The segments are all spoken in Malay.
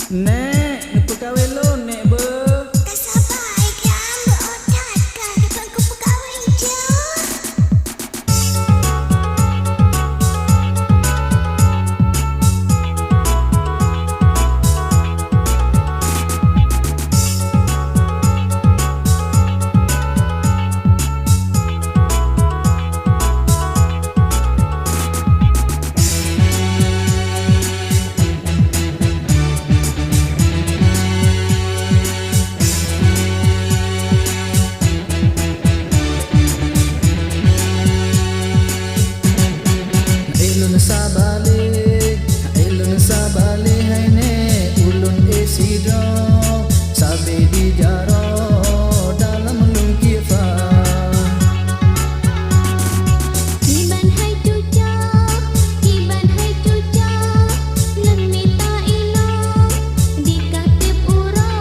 Nek, nak pegawai lo nek ber. Ilun sa balik hai ne ulun esidro sabe di jaro dalam lungki fa Kiban hai cuca lemita ilo dikatip ura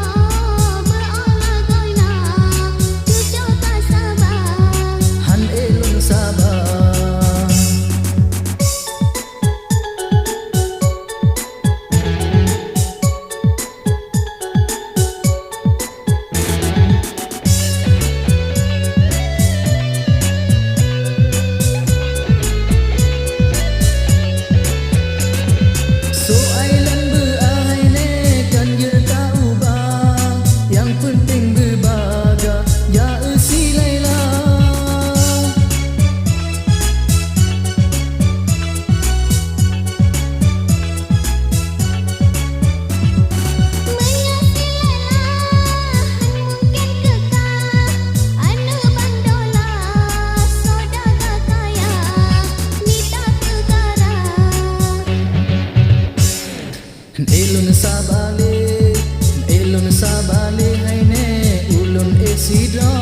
berolah goina cuca tak sabar han ilun sabar. Ilun sa balik hai ne ulun esidro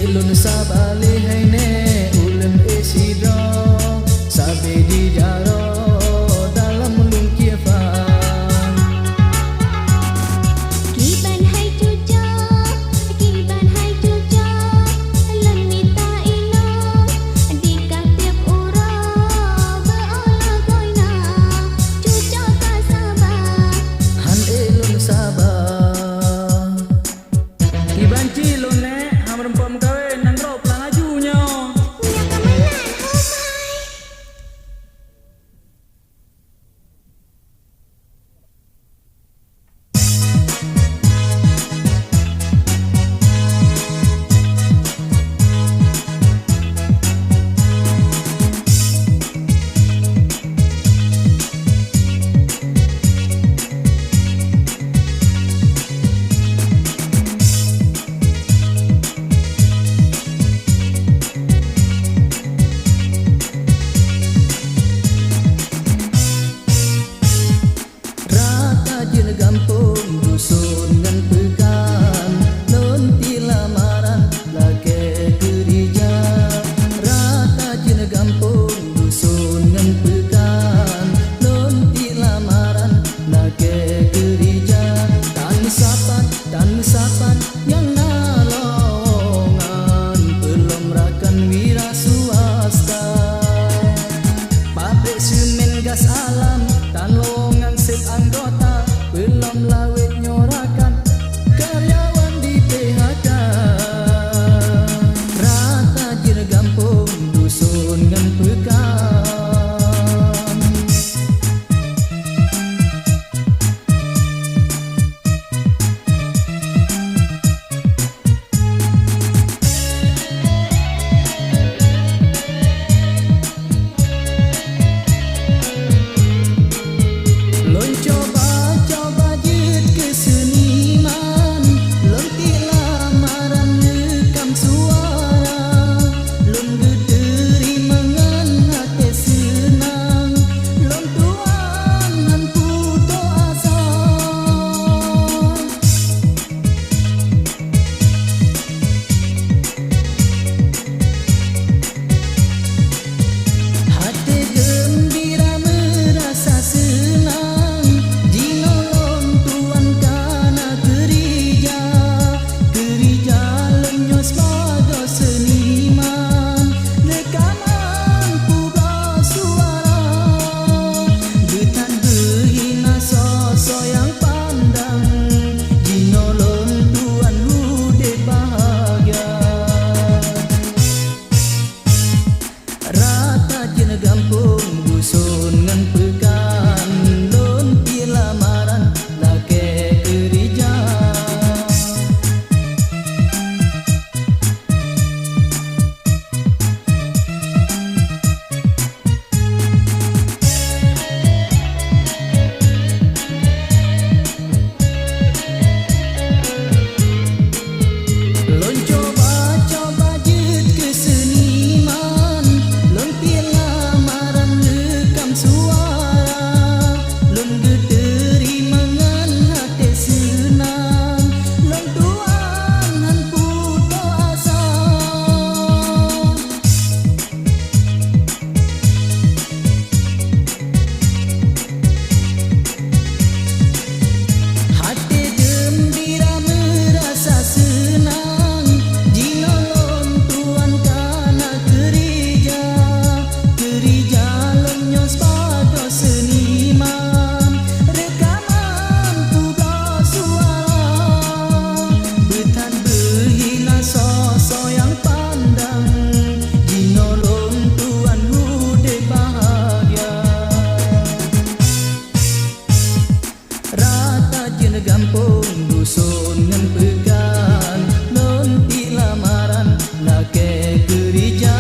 Ilun sa balik hai ne ulun esidro sabe di jaro dalam lungki fa Kiban hai cuca lemita ilo dikatip ura berolah goina cuca tak sabar han ilun sabar. Ibanci lo nek ham rempom kawe nang ro pelang ajunya. Nya kamanan homai Gampung dusun ngan pegan nanti lamaran lage kerja rata jen gampung dusun ngan pegan nanti lamaran lage kerja dan sapan yang nalongan belum rakan wira swasta pabrik semen gas alam dan longan sip anggota belum ngan gampung dusun ngan pegan non pi lamaran na ke gereja.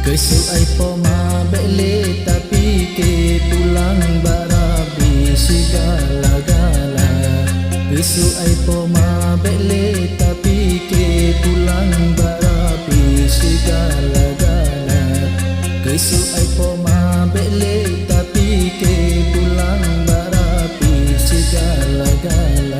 Kesu ai poma bele tapi ke pulang barabi segala-gala. Kesu ai poma bele tapi ke pulang barabi segala-gala. Kesu ai poma bele tapi ke pulang barabi segala-gala.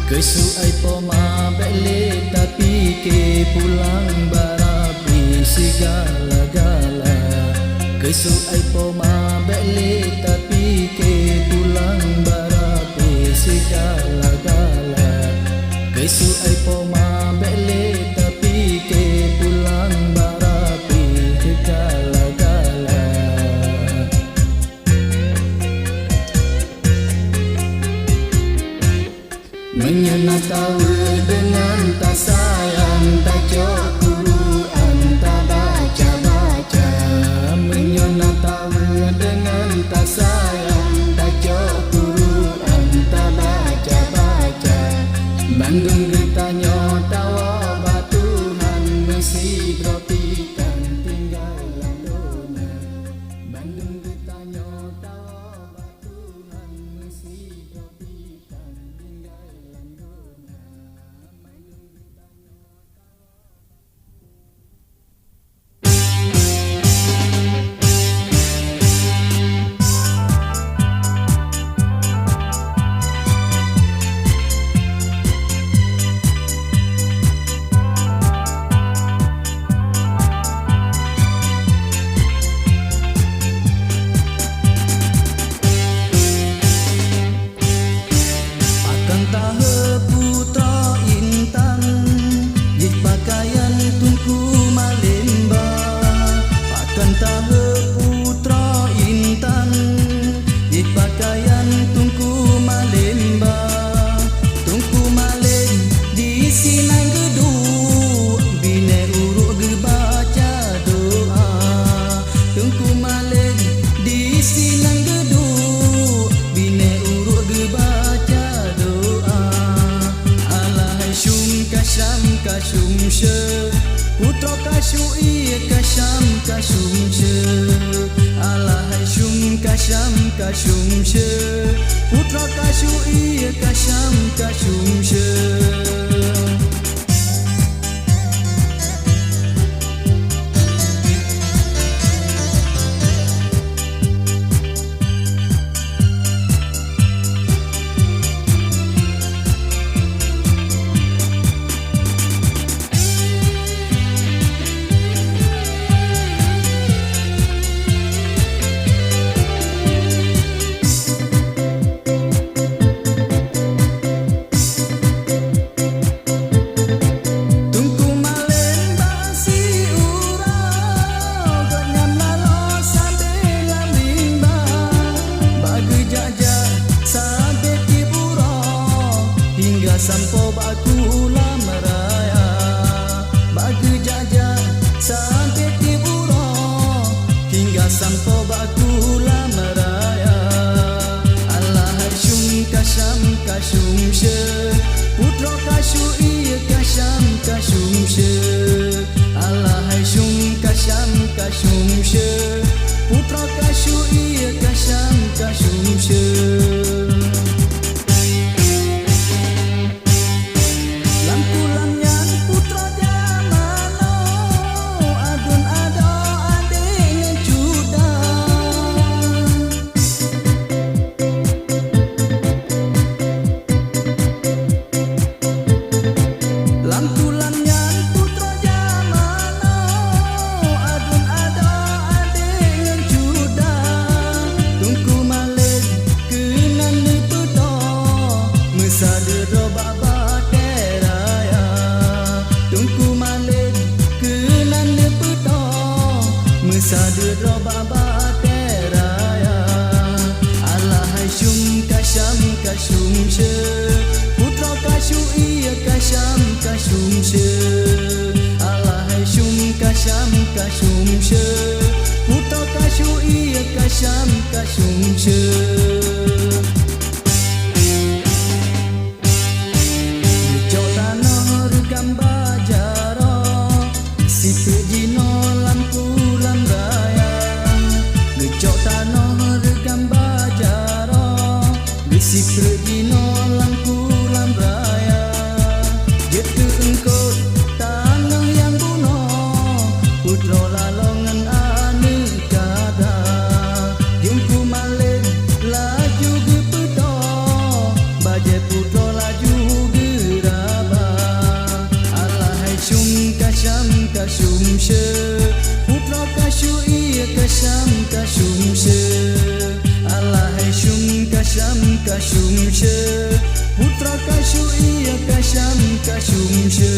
Kesu ai poma bele tapi ke pulang barabi segala-gala. Kesu ai poma bele tapi ke pulang barabi segala-gala. Kesu ai poma bele tapi ke pulang barabi segala-gala. Menyenang tahu dengan tak sayang, tak jauh Quran, tak baca-baca. Menyenang tahu dengan tak sayang, tak jauh Quran, tak baca-baca. Bandung ditanya tawa batuhan, mesti berotikan tinggal landona. Bandung ditanya tawa batuhan, mesti berotikan tinggal landona. Putra kasui kasam kasumse alahai shum kasumse putra kasui kasam kasumse. Sampo baku lamaraya bagi jajah sampai tiburo hingga sampo baku lamaraya. Allah shum kasam kasumse putra kasui kasam kasumse Allah shum kasam kasumse putra kasui kasam kasumse. Mesada roba bateraya Tungku malik kenan lepeto Mesada roba bateraya Alahai syum kasum she Putra kasyu iya kasum she Alahai syum kasum she Putra kasyu iya kasum she Si pergi nolang pulang raya Jetu engkau tanah yang bunuh Putra lalongan ane kada Jengku malik laju gepeto Baje putra laju geraba Alahai syum kasum she Putra kasyu iya kasum she Alahai syum kasum she Putra kasyu iya kasum she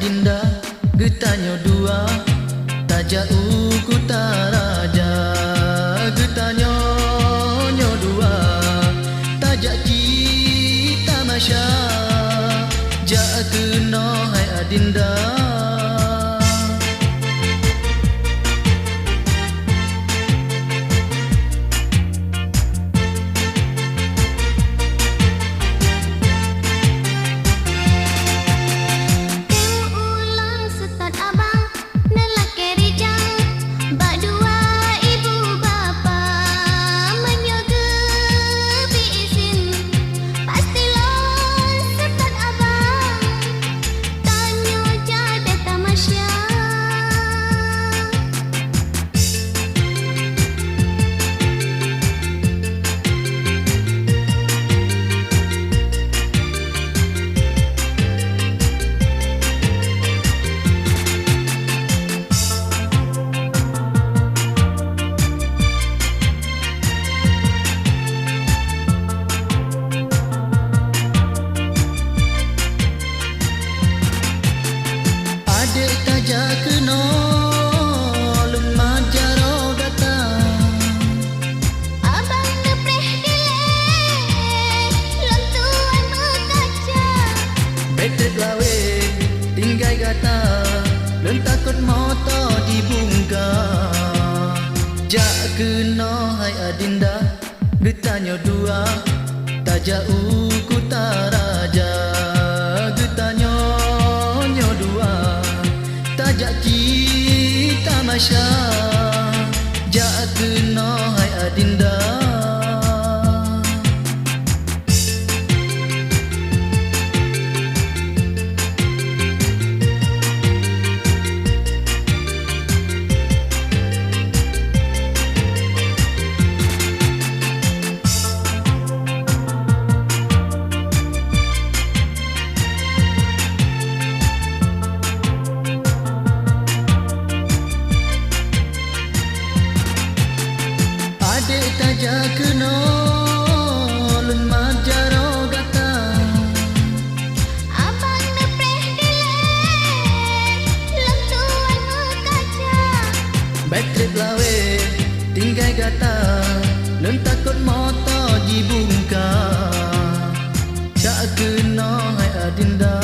adinda getanyo dua tajak uku taraja getanyo nyo dua tajak cita masya jak keno hai adinda. Tajak keno lun majaro datang Abang depreh dilek lon tuan berkaca betet lawe tinggai kata lun takut moto dibungka jak keno hai adinda getanyo dua tajak uku taraja getanyo nyo dua tajak cita masya jak keno hai adinda. Adik tajak keno lun majaro datang Abang depreh dilek lon tuan berkaca betrip lawe tinggai kata lun takut moto dibungka jak keno hai adinda.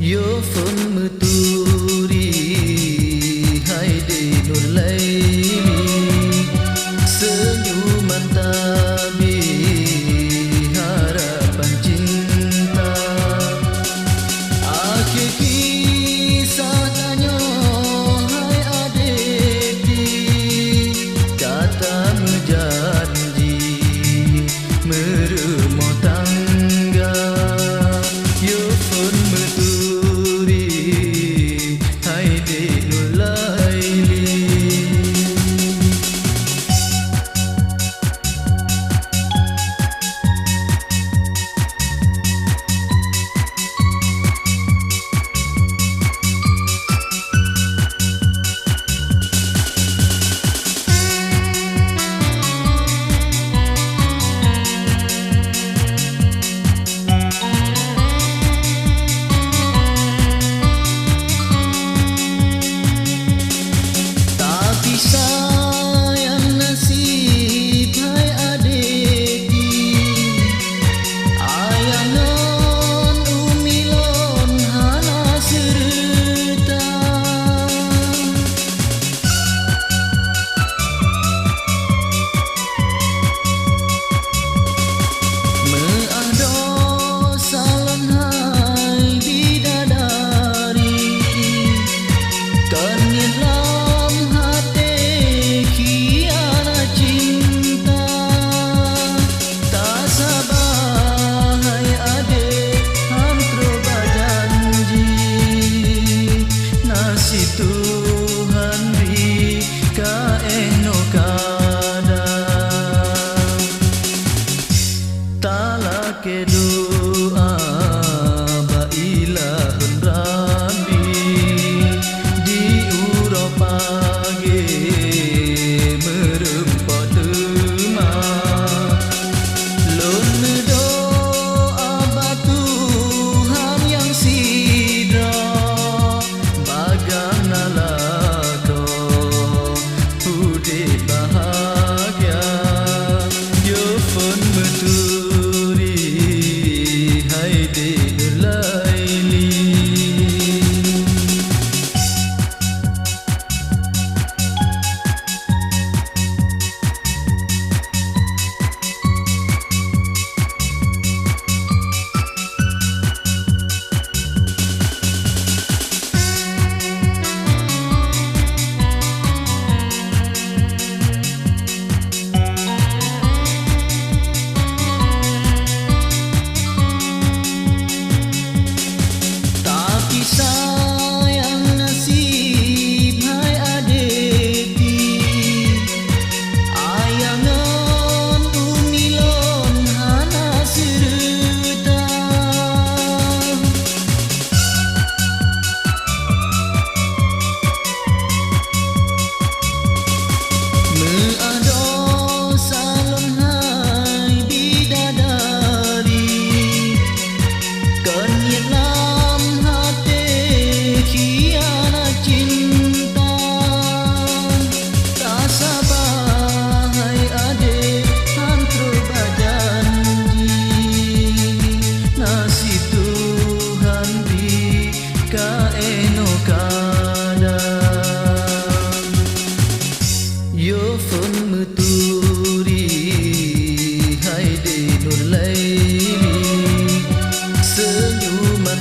Yo fun meturi hai de nur laili senyuman tabi harapan cinta akhir kisah tanya hai adik kata menjanji merumah tangga yo pun meturi hai de nur laili. Sayang nasib hai adik ayah non umilon hana serta meado salon hai bidadari kanyelah Tuhan beri kaeno kadang tala ke doa ba ilahun Rabbi di uropage merempot tema lon doa ba Tuhan yang sidra bagang nalako ude bahagia yo pun meturi hai de nur laili. Sayang nasib hai adik ayah non umilon hana serta meado salon hai bidadari kanyelah khianat cinta tak sabar hai adik antro bajanji nasib Tuhan di kaeno kadang yo pun meturi hai de nur laili senyuman